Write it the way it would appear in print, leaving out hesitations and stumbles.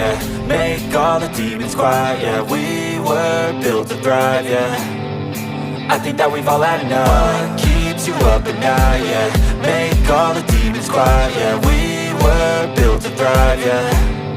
yeah. Make all the demons quiet, yeah. We were built to thrive, yeah. I think that we've all had enough. What keeps you up at night, yeah. Make all the demons quiet, yeah. We were built to thrive, yeah.